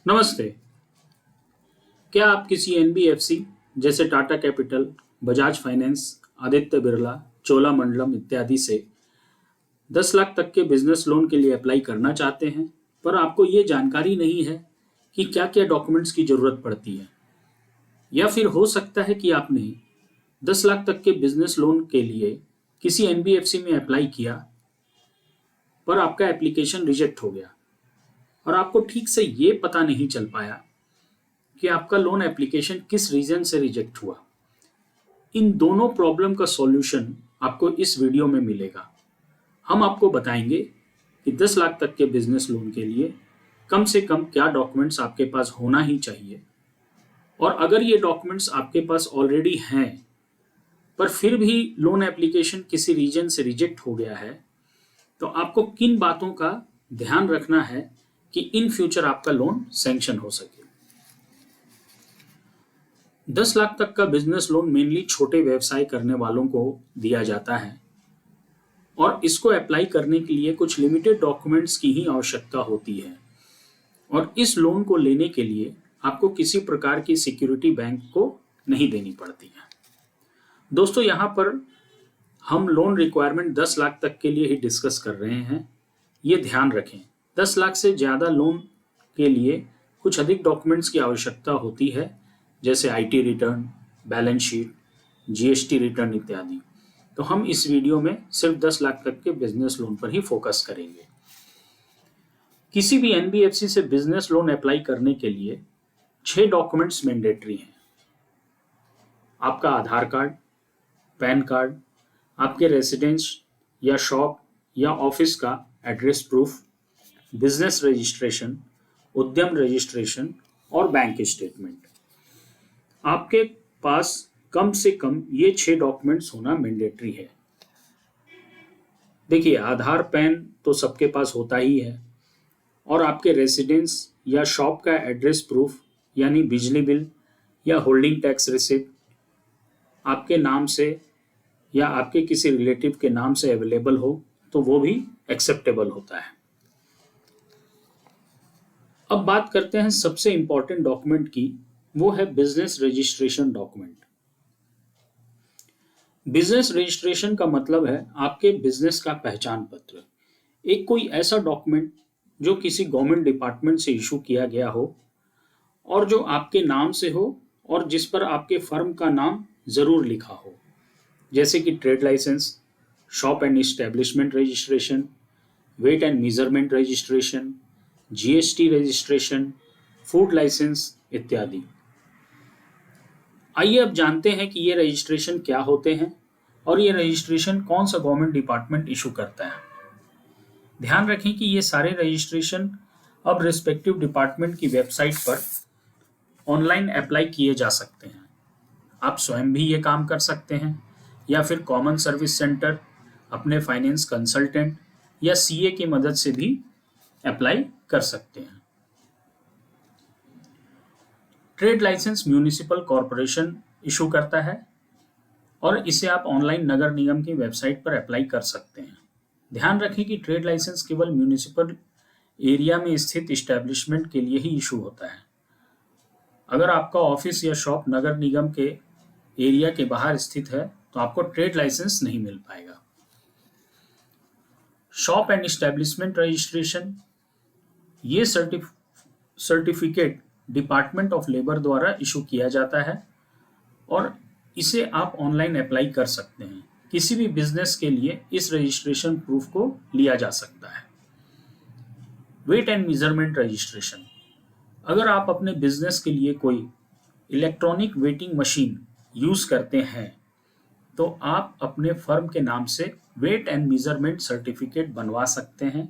नमस्ते। क्या आप किसी एनबीएफसी जैसे टाटा कैपिटल, बजाज फाइनेंस, आदित्य बिरला, चोलामंडलम इत्यादि से 10 लाख तक के बिजनेस लोन के लिए अप्लाई करना चाहते हैं, पर आपको ये जानकारी नहीं है कि क्या-क्या डॉक्यूमेंट्स की ज़रूरत पड़ती है? या फिर हो सकता है कि आपने 10 लाख तक के बिजनेस लोन के लिए किसी एनबीएफसी में अप्लाई किया, पर आपका एप्लीकेशन रिजेक्ट हो गया और आपको ठीक से ये पता नहीं चल पाया कि आपका लोन एप्लीकेशन किस रीज़न से रिजेक्ट हुआ। इन दोनों प्रॉब्लम का सॉल्यूशन आपको इस वीडियो में मिलेगा। हम आपको बताएंगे कि 10 लाख तक के बिजनेस लोन के लिए कम से कम क्या डॉक्यूमेंट्स आपके पास होना ही चाहिए, और अगर ये डॉक्यूमेंट्स आपके पास ऑलरेडी हैं पर फिर भी लोन एप्लीकेशन किसी रीजन से रिजेक्ट हो गया है, तो आपको किन बातों का ध्यान रखना है कि इन फ्यूचर आपका लोन सैंक्शन हो सके। 10 लाख तक का बिजनेस लोन मेनली छोटे व्यवसाय करने वालों को दिया जाता है और इसको अप्लाई करने के लिए कुछ लिमिटेड डॉक्यूमेंट्स की ही आवश्यकता होती है, और इस लोन को लेने के लिए आपको किसी प्रकार की सिक्योरिटी बैंक को नहीं देनी पड़ती है। दोस्तों, यहाँ पर हम लोन रिक्वायरमेंट 10 लाख तक के लिए ही डिस्कस कर रहे हैं। ये ध्यान रखें, 10 लाख से ज़्यादा लोन के लिए कुछ अधिक डॉक्यूमेंट्स की आवश्यकता होती है, जैसे IT return, balance sheet, GST return इत्यादि। तो हम इस वीडियो में सिर्फ 10 लाख तक के बिजनेस लोन पर ही फोकस करेंगे। किसी भी एनबीएफसी से बिजनेस लोन अप्लाई करने के लिए 6 डॉक्यूमेंट्स मैंडेटरी हैं। आपका आधार कार्ड, पैन कार्ड, आपके रेसिडेंस या शॉप या ऑफिस का एड्रेस प्रूफ, बिजनेस रजिस्ट्रेशन, उद्यम रजिस्ट्रेशन और बैंक स्टेटमेंट। आपके पास कम से कम ये 6 डॉक्यूमेंट्स होना मैंडेटरी है। देखिए, आधार पैन तो सबके पास होता ही है, और आपके रेसिडेंस या शॉप का एड्रेस प्रूफ यानी बिजली बिल या होल्डिंग टैक्स रिसिप्ट आपके नाम से या आपके किसी रिलेटिव के नाम से अवेलेबल हो तो वो भी एक्सेप्टेबल होता है। अब बात करते हैं सबसे इंपॉर्टेंट डॉक्यूमेंट की, वो है business registration document. Business registration का मतलब है आपके बिजनेस का पहचान पत्र, एक कोई ऐसा डॉक्यूमेंट जो किसी गवर्नमेंट डिपार्टमेंट से इशू किया गया हो और जो आपके नाम से हो और जिस पर आपके फर्म का नाम जरूर लिखा हो, जैसे कि trade licence, shop and establishment registration, weight and measurement registration, GST registration, food licence इत्यादि। आइए अब जानते हैं कि ये रजिस्ट्रेशन क्या होते हैं और ये रजिस्ट्रेशन कौन सा गवर्नमेंट डिपार्टमेंट इशू करता है। ध्यान रखें कि ये सारे रजिस्ट्रेशन अब रिस्पेक्टिव डिपार्टमेंट की वेबसाइट पर ऑनलाइन अप्लाई किए जा सकते हैं। आप स्वयं भी ये काम कर सकते हैं या फिर कॉमन सर्विस सेंटर, अपने फाइनेंस कंसल्टेंट या सीए की मदद से भी अप्लाई कर सकते हैं। Trade licence municipal corporation issue करता है और इसे आप ऑनलाइन नगर निगम की वेबसाइट पर अप्लाई कर सकते हैं। ध्यान रखें कि ट्रेड लाइसेंस केवल म्यूनिसिपल एरिया में स्थित इस्टेब्लिशमेंट के लिए ही इशू होता है। अगर आपका ऑफिस या शॉप नगर निगम के एरिया के बाहर स्थित है तो आपको ट्रेड लाइसेंस नहीं मिल पाएगा। शॉप एंड इस्टेब्लिशमेंट रजिस्ट्रेशन, ये सर्टिफिकेट डिपार्टमेंट ऑफ लेबर द्वारा इशू किया जाता है और इसे आप ऑनलाइन अप्लाई कर सकते हैं। किसी भी बिजनेस के लिए इस रजिस्ट्रेशन प्रूफ को लिया जा सकता है। वेट एंड मेजरमेंट रजिस्ट्रेशन, अगर आप अपने बिजनेस के लिए कोई इलेक्ट्रॉनिक वेटिंग मशीन यूज करते हैं तो आप अपने फर्म के नाम से वेट एंड मेजरमेंट सर्टिफिकेट बनवा सकते हैं,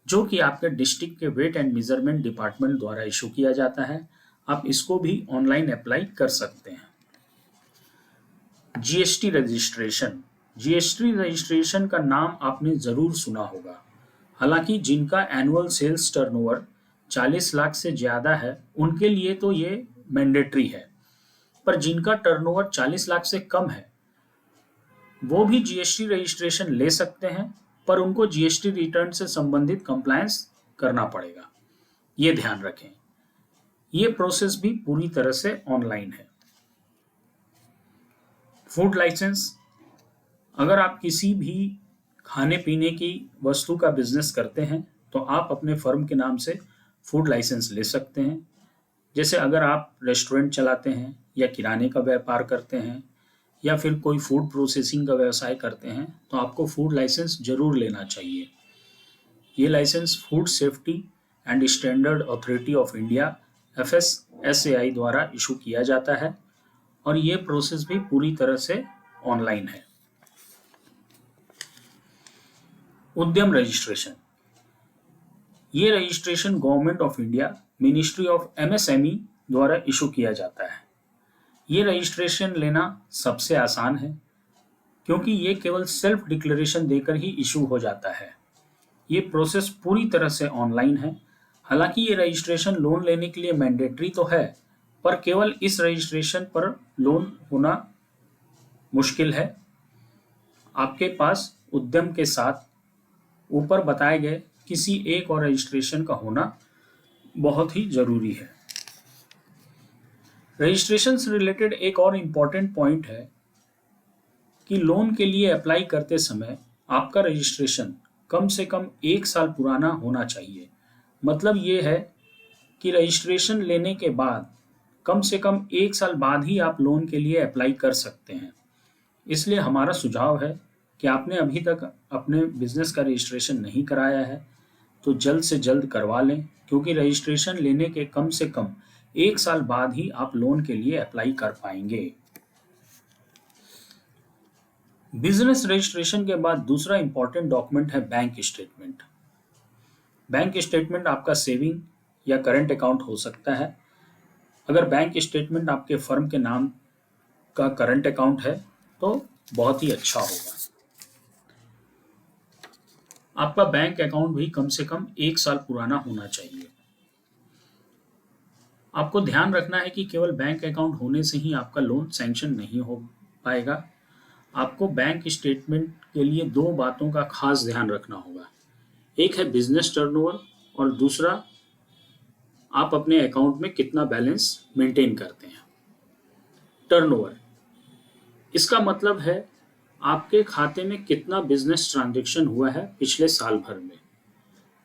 जो कि आपके डिस्ट्रिक्ट के वेट एंड मेजरमेंट डिपार्टमेंट द्वारा इशू किया जाता है। आप इसको भी ऑनलाइन अप्लाई कर सकते हैं। जीएसटी रजिस्ट्रेशन, जीएसटी रजिस्ट्रेशन का नाम आपने जरूर सुना होगा। हालांकि जिनका एनुअल सेल्स टर्नओवर 40 लाख से ज्यादा है उनके लिए तो ये मैंडेटरी है, पर जिनका टर्नओवर 40 लाख से कम है वो भी जीएसटी रजिस्ट्रेशन ले सकते हैं, पर उनको जीएसटी रिटर्न से संबंधित कंप्लायंस करना पड़ेगा। ये ध्यान रखें। ये प्रोसेस भी पूरी तरह से ऑनलाइन है। फूड लाइसेंस, अगर आप किसी भी खाने पीने की वस्तु का बिजनेस करते हैं तो आप अपने फर्म के नाम से फूड लाइसेंस ले सकते हैं। जैसे अगर आप रेस्टोरेंट चलाते हैं या किराने का व्यापार करते हैं या फिर कोई फूड प्रोसेसिंग का व्यवसाय करते हैं तो आपको फूड लाइसेंस जरूर लेना चाहिए। ये licence food safety and standard authority of India FSSAI द्वारा इशू किया जाता है और ये प्रोसेस भी पूरी तरह से ऑनलाइन है। उद्यम रजिस्ट्रेशन, ये registration government of India ministry of MSME द्वारा इशू किया जाता है। ये रजिस्ट्रेशन लेना सबसे आसान है क्योंकि ये केवल सेल्फ डिक्लेरेशन देकर ही इशू हो जाता है। ये प्रोसेस पूरी तरह से ऑनलाइन है। हालांकि ये रजिस्ट्रेशन लोन लेने के लिए मैंडेटरी तो है, पर केवल इस रजिस्ट्रेशन पर लोन होना मुश्किल है। आपके पास उद्यम के साथ ऊपर बताए गए किसी एक और रजिस्ट्रेशन का होना बहुत ही जरूरी है। रजिस्ट्रेशन से रिलेटेड एक और इम्पॉर्टेंट पॉइंट है कि लोन के लिए अप्लाई करते समय आपका रजिस्ट्रेशन कम से कम 1 साल पुराना होना चाहिए। मतलब ये है कि रजिस्ट्रेशन लेने के बाद कम से कम 1 साल बाद ही आप लोन के लिए अप्लाई कर सकते हैं। इसलिए हमारा सुझाव है कि आपने अभी तक अपने बिजनेस का रजिस्ट्रेशन नहीं कराया है तो जल्द से जल्द करवा लें, क्योंकि रजिस्ट्रेशन लेने के कम से कम 1 साल बाद ही आप लोन के लिए अप्लाई कर पाएंगे। बिजनेस रजिस्ट्रेशन के बाद दूसरा इंपॉर्टेंट डॉक्यूमेंट है बैंक स्टेटमेंट। बैंक स्टेटमेंट आपका सेविंग या करंट अकाउंट हो सकता है। अगर बैंक स्टेटमेंट आपके फर्म के नाम का करंट अकाउंट है तो बहुत ही अच्छा होगा। आपका बैंक अकाउंट भी कम से कम 1 साल पुराना होना चाहिए। आपको ध्यान रखना है कि केवल बैंक अकाउंट होने से ही आपका लोन सैंक्शन नहीं हो पाएगा। आपको बैंक स्टेटमेंट के लिए 2 बातों का खास ध्यान रखना होगा। एक है बिजनेस टर्नओवर और दूसरा आप अपने अकाउंट में कितना बैलेंस मेंटेन करते हैं। टर्नओवर, इसका मतलब है आपके खाते में कितना बिजनेस ट्रांजैक्शन हुआ है पिछले साल भर में।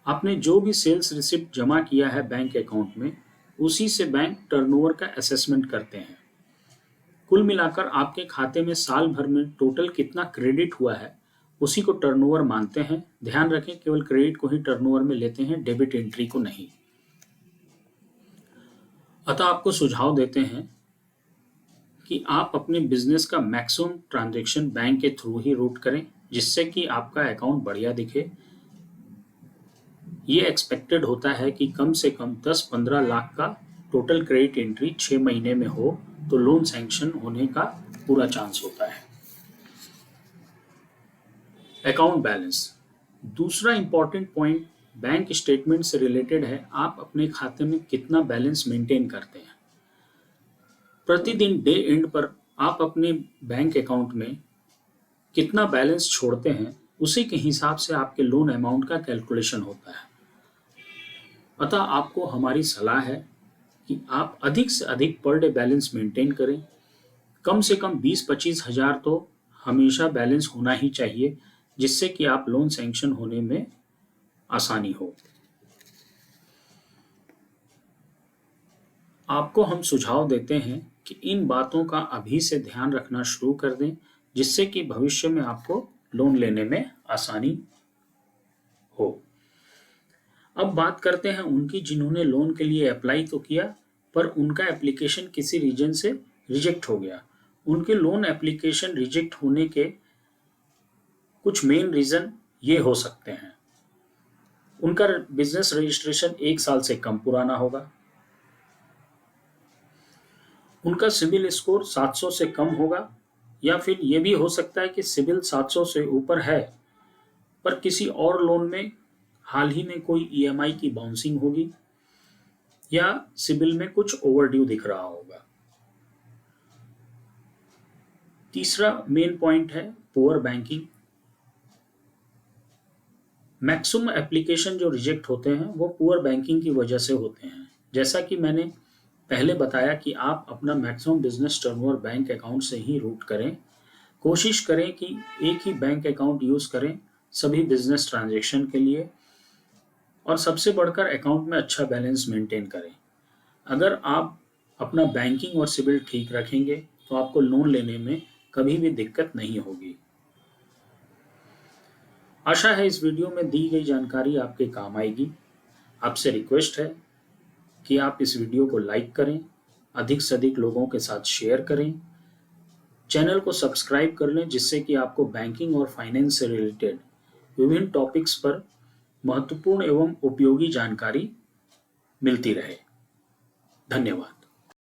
आपने जो भी सेल्स रिसिप्ट जमा किया है बैंक अकाउंट में, उसी से बैंक टर्नओवर का असेसमेंट करते हैं। कुल मिलाकर आपके खाते में साल भर में टोटल कितना क्रेडिट हुआ है उसी को टर्नओवर मानते हैं। ध्यान रखें, केवल क्रेडिट को ही टर्नओवर में लेते हैं, डेबिट एंट्री को नहीं। अतः आपको सुझाव देते हैं कि आप अपने बिजनेस का मैक्सिमम ट्रांजैक्शन बैंक के थ्रू ही रूट करें, जिससे कि आपका अकाउंट बढ़िया दिखे। ये एक्सपेक्टेड होता है कि कम से कम 10-15 लाख का टोटल क्रेडिट एंट्री 6 महीने में हो तो लोन सैंक्शन होने का पूरा चांस होता है। अकाउंट बैलेंस, दूसरा इंपॉर्टेंट पॉइंट बैंक स्टेटमेंट से रिलेटेड है। आप अपने खाते में कितना बैलेंस मेंटेन करते हैं। प्रतिदिन डे एंड पर आप अपने बैंक अकाउंट में कितना बैलेंस छोड़ते हैं, उसी के हिसाब से आपके लोन अमाउंट का कैलकुलेशन होता है। अतः आपको हमारी सलाह है कि आप अधिक से अधिक पर डे बैलेंस मेंटेन करें। कम से कम 20-25 हज़ार तो हमेशा बैलेंस होना ही चाहिए, जिससे कि आप लोन सैंक्शन होने में आसानी हो। आपको हम सुझाव देते हैं कि इन बातों का अभी से ध्यान रखना शुरू कर दें, जिससे कि भविष्य में आपको लोन लेने में आसानी हो। अब बात करते हैं उनकी जिन्होंने लोन के लिए अप्लाई तो किया पर उनका एप्लीकेशन किसी रीजन से रिजेक्ट हो गया। उनके लोन एप्लीकेशन रिजेक्ट होने के कुछ मेन रीजन ये हो सकते हैं। उनका बिजनेस रजिस्ट्रेशन 1 साल से कम पुराना होगा, उनका सिबिल स्कोर 700 से कम होगा, या फिर ये भी हो सकता है कि सिबिल 700 से ऊपर है पर किसी और लोन में हाल ही में कोई EMI की बाउंसिंग होगी या सिबिल में कुछ ओवरड्यू दिख रहा होगा। तीसरा मेन पॉइंट है पुअर बैंकिंग। मैक्सिमम एप्लीकेशन जो रिजेक्ट होते हैं वो पुअर बैंकिंग की वजह से होते हैं। जैसा कि मैंने पहले बताया कि आप अपना maximum business turnover bank account से ही रूट करें। कोशिश करें कि एक ही बैंक अकाउंट यूज करें सभी बिजनेस ट्रांजैक्शन के लिए, और सबसे बढ़कर अकाउंट में अच्छा बैलेंस मेंटेन करें। अगर आप अपना बैंकिंग और सिबिल ठीक रखेंगे तो आपको लोन लेने में कभी भी दिक्कत नहीं होगी। आशा है इस वीडियो में दी गई जानकारी आपके काम आएगी। आपसे रिक्वेस्ट है कि आप इस वीडियो को लाइक करें, अधिक से अधिक लोगों के साथ शेयर करें, चैनल को सब्सक्राइब कर लें, जिससे कि आपको बैंकिंग और फाइनेंस से रिलेटेड विभिन्न टॉपिक्स पर महत्वपूर्ण एवं उपयोगी जानकारी मिलती रहे। धन्यवाद।